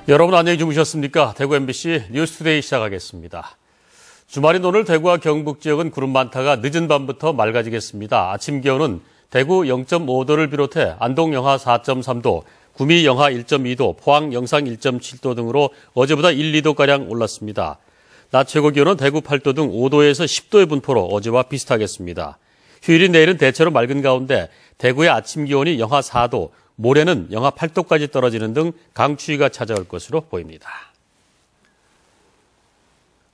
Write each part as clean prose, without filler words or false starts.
여러분 안녕히 주무셨습니까? 대구 MBC 뉴스투데이 시작하겠습니다. 주말인 오늘 대구와 경북 지역은 구름 많다가 늦은 밤부터 맑아지겠습니다. 아침 기온은 대구 0.5도를 비롯해 안동 영하 4.3도, 구미 영하 1.2도, 포항 영상 1.7도 등으로 어제보다 1, 2도가량 올랐습니다. 낮 최고 기온은 대구 8도 등 5도에서 10도의 분포로 어제와 비슷하겠습니다. 휴일인 내일은 대체로 맑은 가운데 대구의 아침 기온이 영하 4도, 모레는 영하 8도까지 떨어지는 등 강추위가 찾아올 것으로 보입니다.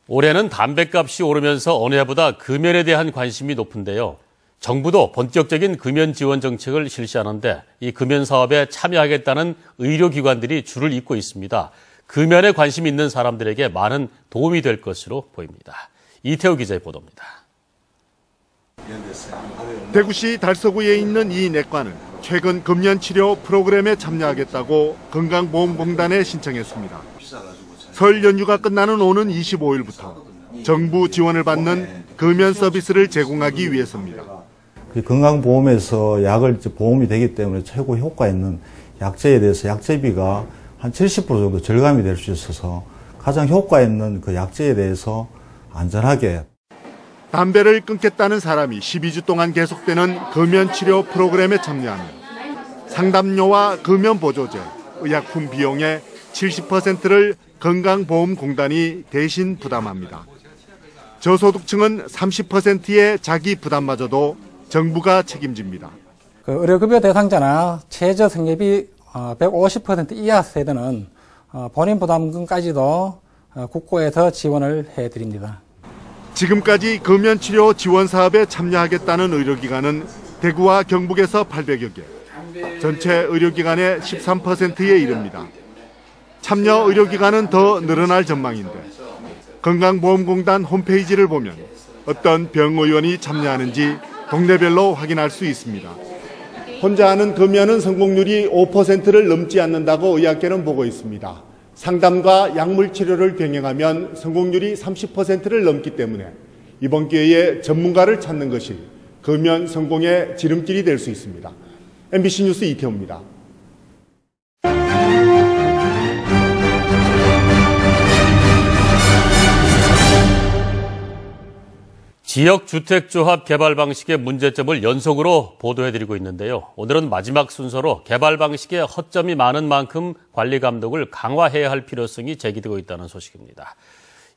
올해는 담뱃값이 오르면서 어느 해보다 금연에 대한 관심이 높은데요. 정부도 본격적인 금연 지원 정책을 실시하는데 이 금연 사업에 참여하겠다는 의료기관들이 줄을 잇고 있습니다. 금연에 관심 있는 사람들에게 많은 도움이 될 것으로 보입니다. 이태우 기자의 보도입니다. 대구시 달서구에 있는 이 내과는 최근 금연 치료 프로그램에 참여하겠다고 건강보험공단에 신청했습니다. 설 연휴가 끝나는 오는 25일부터 정부 지원을 받는 금연 서비스를 제공하기 위해서입니다. 건강보험에서 약을 보험이 되기 때문에 최고 효과 있는 약제에 대해서 약제비가 한 70% 정도 절감이 될 수 있어서 가장 효과 있는 그 약제에 대해서 안전하게. 담배를 끊겠다는 사람이 12주 동안 계속되는 금연 치료 프로그램에 참여하면 상담료와 금연 보조제, 의약품 비용의 70%를 건강보험공단이 대신 부담합니다. 저소득층은 30%의 자기 부담마저도 정부가 책임집니다. 의료급여 대상자나 최저생계비 150% 이하 세대는 본인 부담금까지도 국고에서 지원을 해드립니다. 지금까지 금연치료 지원 사업에 참여하겠다는 의료기관은 대구와 경북에서 800여 개, 전체 의료기관의 13%에 이릅니다. 참여 의료기관은 더 늘어날 전망인데 건강보험공단 홈페이지를 보면 어떤 병의원이 참여하는지 동네별로 확인할 수 있습니다. 혼자 하는 금연은 성공률이 5%를 넘지 않는다고 의학계는 보고 있습니다. 상담과 약물 치료를 병행하면 성공률이 30%를 넘기 때문에 이번 기회에 전문가를 찾는 것이 금연 성공의 지름길이 될 수 있습니다. MBC 뉴스 이태호입니다. 지역주택조합 개발 방식의 문제점을 연속으로 보도해드리고 있는데요. 오늘은 마지막 순서로 개발 방식에 허점이 많은 만큼 관리 감독을 강화해야 할 필요성이 제기되고 있다는 소식입니다.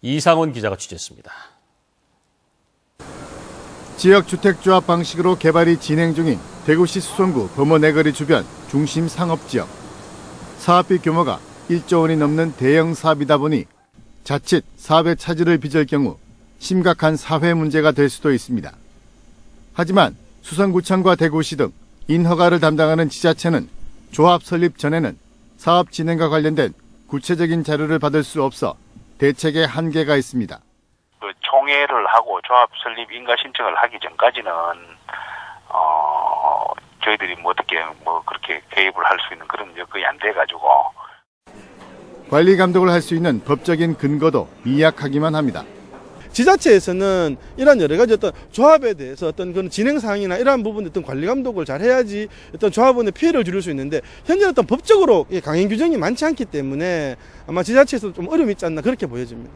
이상훈 기자가 취재했습니다. 지역주택조합 방식으로 개발이 진행 중인 대구시 수성구 범어내거리 주변 중심 상업지역. 사업비 규모가 1조 원이 넘는 대형 사업이다 보니 자칫 사업의 차질을 빚을 경우 심각한 사회 문제가 될 수도 있습니다. 하지만 수성구청과 대구시 등 인허가를 담당하는 지자체는 조합 설립 전에는 사업 진행과 관련된 구체적인 자료를 받을 수 없어 대책에 한계가 있습니다. 총회를 하고 조합 설립 인가 신청을 하기 전까지는 저희들이 어떻게 그렇게 개입을 할 수 있는 그런 여건이 안 돼가지고 관리 감독을 할 수 있는 법적인 근거도 미약하기만 합니다. 지자체에서는 이런 여러 가지 어떤 조합에 대해서 어떤 그런 진행 사항이나 이러한 부분에 어떤 관리 감독을 잘 해야지 어떤 조합원의 피해를 줄일 수 있는데 현재 어떤 법적으로 강행 규정이 많지 않기 때문에 아마 지자체에서 좀 어려움이 있지 않나 그렇게 보여집니다.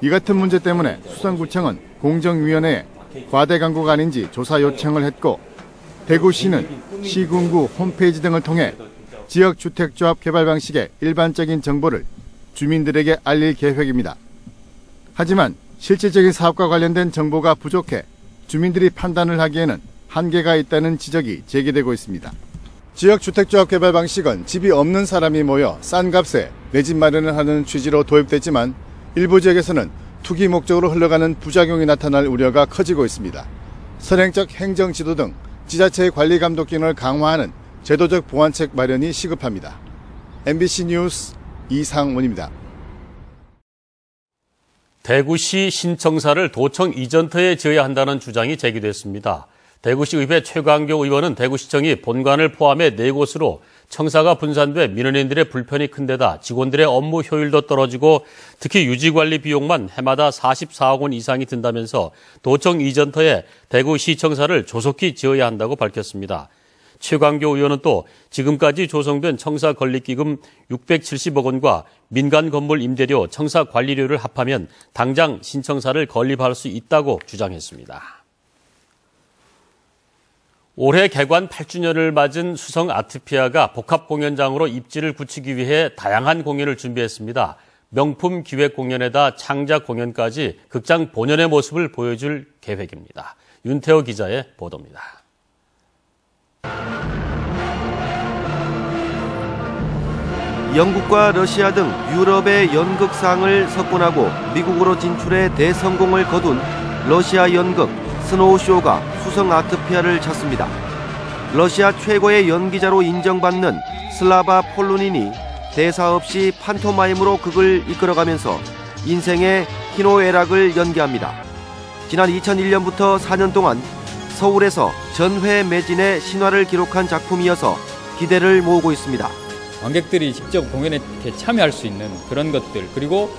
이 같은 문제 때문에 수성구청은 공정위원회에 과대 광고가 아닌지 조사 요청을 했고 대구시는 시군구 홈페이지 등을 통해 지역주택조합 개발 방식의 일반적인 정보를 주민들에게 알릴 계획입니다. 하지만 실질적인 사업과 관련된 정보가 부족해 주민들이 판단을 하기에는 한계가 있다는 지적이 제기되고 있습니다. 지역주택조합 개발 방식은 집이 없는 사람이 모여 싼 값에 내 집 마련을 하는 취지로 도입됐지만 일부 지역에서는 투기 목적으로 흘러가는 부작용이 나타날 우려가 커지고 있습니다. 선행적 행정지도 등 지자체의 관리 감독 기능을 강화하는 제도적 보완책 마련이 시급합니다. MBC 뉴스 이상훈입니다. 대구시 신청사를 도청 이전터에 지어야 한다는 주장이 제기됐습니다. 대구시 의회 최광교 의원은 대구시청이 본관을 포함해 4곳으로 청사가 분산돼 민원인들의 불편이 큰 데다 직원들의 업무 효율도 떨어지고 특히 유지관리 비용만 해마다 44억 원 이상이 든다면서 도청 이전터에 대구시청사를 조속히 지어야 한다고 밝혔습니다. 최광교 의원은 또 지금까지 조성된 청사 건립기금 670억 원과 민간 건물 임대료, 청사 관리료를 합하면 당장 신청사를 건립할 수 있다고 주장했습니다. 올해 개관 8주년을 맞은 수성 아트피아가 복합공연장으로 입지를 굳히기 위해 다양한 공연을 준비했습니다. 명품 기획 공연에다 창작 공연까지 극장 본연의 모습을 보여줄 계획입니다. 윤태호 기자의 보도입니다. 영국과 러시아 등 유럽의 연극상을 석권하고 미국으로 진출해 대성공을 거둔 러시아 연극 스노우쇼가 수성 아트피아를 찾습니다. 러시아 최고의 연기자로 인정받는 슬라바 폴루닌이 대사 없이 판토마임으로 극을 이끌어가면서 인생의 희노애락을 연기합니다. 지난 2001년부터 4년 동안 서울에서 전회 매진의 신화를 기록한 작품이어서 기대를 모으고 있습니다. 관객들이 직접 공연에 참여할 수 있는 그런 것들, 그리고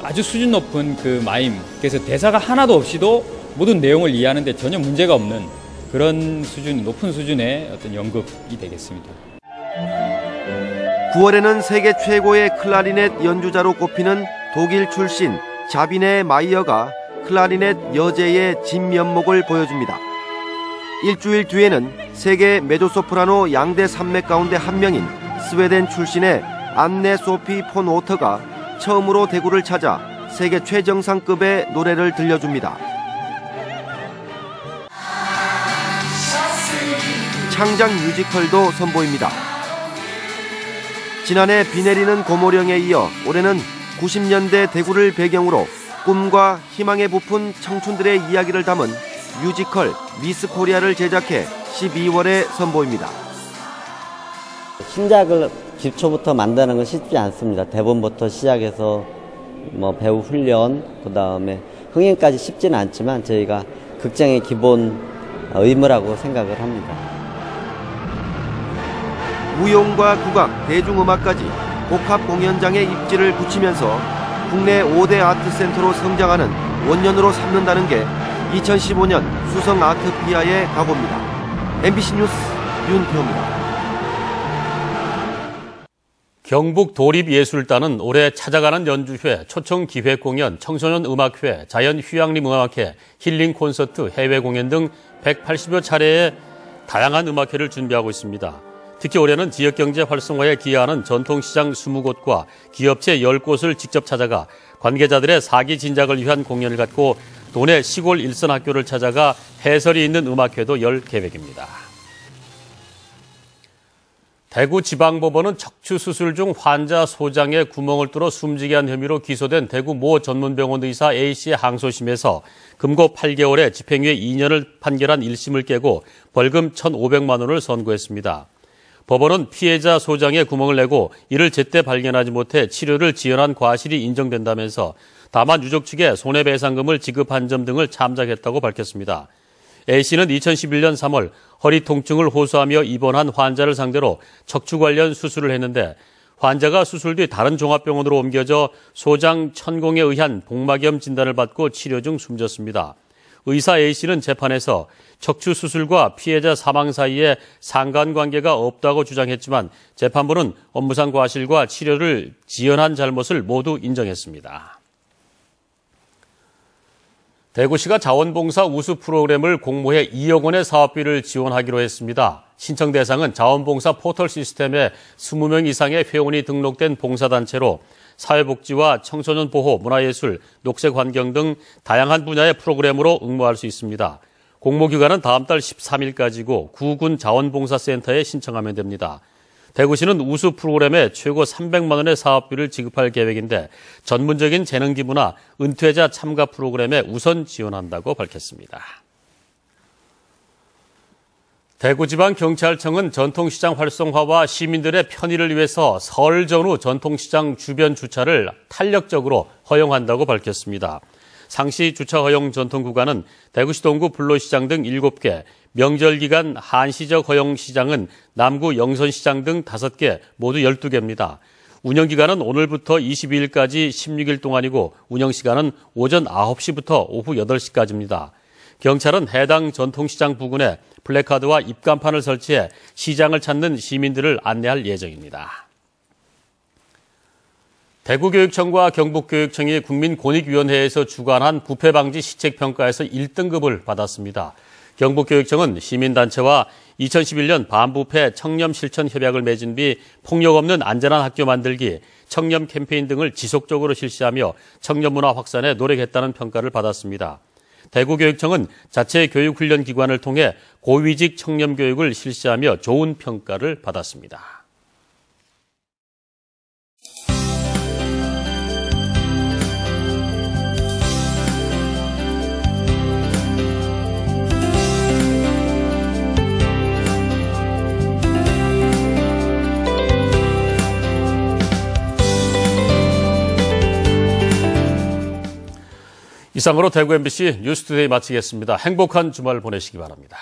아주 수준 높은 마임, 그래서 대사가 하나도 없이도 모든 내용을 이해하는 데 전혀 문제가 없는 그런 수준, 높은 수준의 어떤 연극이 되겠습니다. 9월에는 세계 최고의 클라리넷 연주자로 꼽히는 독일 출신 자비네 마이어가 클라리넷 여제의 진면목을 보여줍니다. 일주일 뒤에는 세계 메조소프라노 양대 산맥 가운데 한 명인 스웨덴 출신의 안네 소피 폰 오터가 처음으로 대구를 찾아 세계 최정상급의 노래를 들려줍니다. 창작 뮤지컬도 선보입니다. 지난해 비 내리는 고모령에 이어 올해는 90년대 대구를 배경으로 꿈과 희망에 부푼 청춘들의 이야기를 담은 뮤지컬 미스 코리아를 제작해 12월에 선보입니다. 신작을 기초부터 만드는 건 쉽지 않습니다. 대본부터 시작해서 배우 훈련, 그다음에 흥행까지 쉽지는 않지만 저희가 극장의 기본 의무라고 생각을 합니다. 무용과 국악, 대중음악까지 복합 공연장의 입지를 굳히면서 국내 5대 아트센터로 성장하는 원년으로 삼는다는 게 2015년 수성 아트피아의 각오입니다. MBC 뉴스 윤태호입니다. 경북 도립예술단은 올해 찾아가는 연주회, 초청기획공연, 청소년음악회, 자연휴양림음악회, 힐링 콘서트, 해외 공연 등 180여 차례의 다양한 음악회를 준비하고 있습니다. 특히 올해는 지역경제 활성화에 기여하는 전통시장 20곳과 기업체 10곳을 직접 찾아가 관계자들의 사기 진작을 위한 공연을 갖고 도내 시골 일선 학교를 찾아가 해설이 있는 음악회도 열 계획입니다. 대구지방법원은 척추수술 중 환자 소장에 구멍을 뚫어 숨지게 한 혐의로 기소된 대구 모 전문병원 의사 A씨의 항소심에서 금고 8개월에 집행유예 2년을 판결한 1심을 깨고 벌금 1,500만 원을 선고했습니다. 법원은 피해자 소장에 구멍을 내고 이를 제때 발견하지 못해 치료를 지연한 과실이 인정된다면서 다만 유족 측에 손해배상금을 지급한 점 등을 참작했다고 밝혔습니다. A씨는 2011년 3월 허리 통증을 호소하며 입원한 환자를 상대로 척추 관련 수술을 했는데 환자가 수술 뒤 다른 종합병원으로 옮겨져 소장 천공에 의한 복막염 진단을 받고 치료 중 숨졌습니다. 의사 A씨는 재판에서 척추 수술과 피해자 사망 사이에 상관관계가 없다고 주장했지만 재판부는 업무상 과실과 치료를 지연한 잘못을 모두 인정했습니다. 대구시가 자원봉사 우수 프로그램을 공모해 2억 원의 사업비를 지원하기로 했습니다. 신청 대상은 자원봉사 포털 시스템에 20명 이상의 회원이 등록된 봉사단체로 사회복지와 청소년 보호, 문화예술, 녹색환경 등 다양한 분야의 프로그램으로 응모할 수 있습니다. 공모기간은 다음 달 13일까지고 구군 자원봉사센터에 신청하면 됩니다. 대구시는 우수 프로그램에 최고 300만 원의 사업비를 지급할 계획인데 전문적인 재능 기부나 은퇴자 참가 프로그램에 우선 지원한다고 밝혔습니다. 대구지방경찰청은 전통시장 활성화와 시민들의 편의를 위해서 설 전후 전통시장 주변 주차를 탄력적으로 허용한다고 밝혔습니다. 상시 주차 허용 전통구간은 대구시 동구 불로시장 등 7개, 명절 기간 한시적 허용 시장은 남구 영선시장 등 5개, 모두 12개입니다. 운영기간은 오늘부터 22일까지 16일 동안이고 운영시간은 오전 9시부터 오후 8시까지입니다. 경찰은 해당 전통시장 부근에 플래카드와 입간판을 설치해 시장을 찾는 시민들을 안내할 예정입니다. 대구교육청과 경북교육청이 국민권익위원회에서 주관한 부패방지 시책평가에서 1등급을 받았습니다. 경북교육청은 시민단체와 2011년 반부패 청렴실천협약을 맺은 뒤 폭력 없는 안전한 학교 만들기, 청렴 캠페인 등을 지속적으로 실시하며 청렴문화 확산에 노력했다는 평가를 받았습니다. 대구교육청은 자체 교육훈련기관을 통해 고위직 청렴교육을 실시하며 좋은 평가를 받았습니다. 이상으로 대구 MBC 뉴스투데이 마치겠습니다. 행복한 주말 보내시기 바랍니다.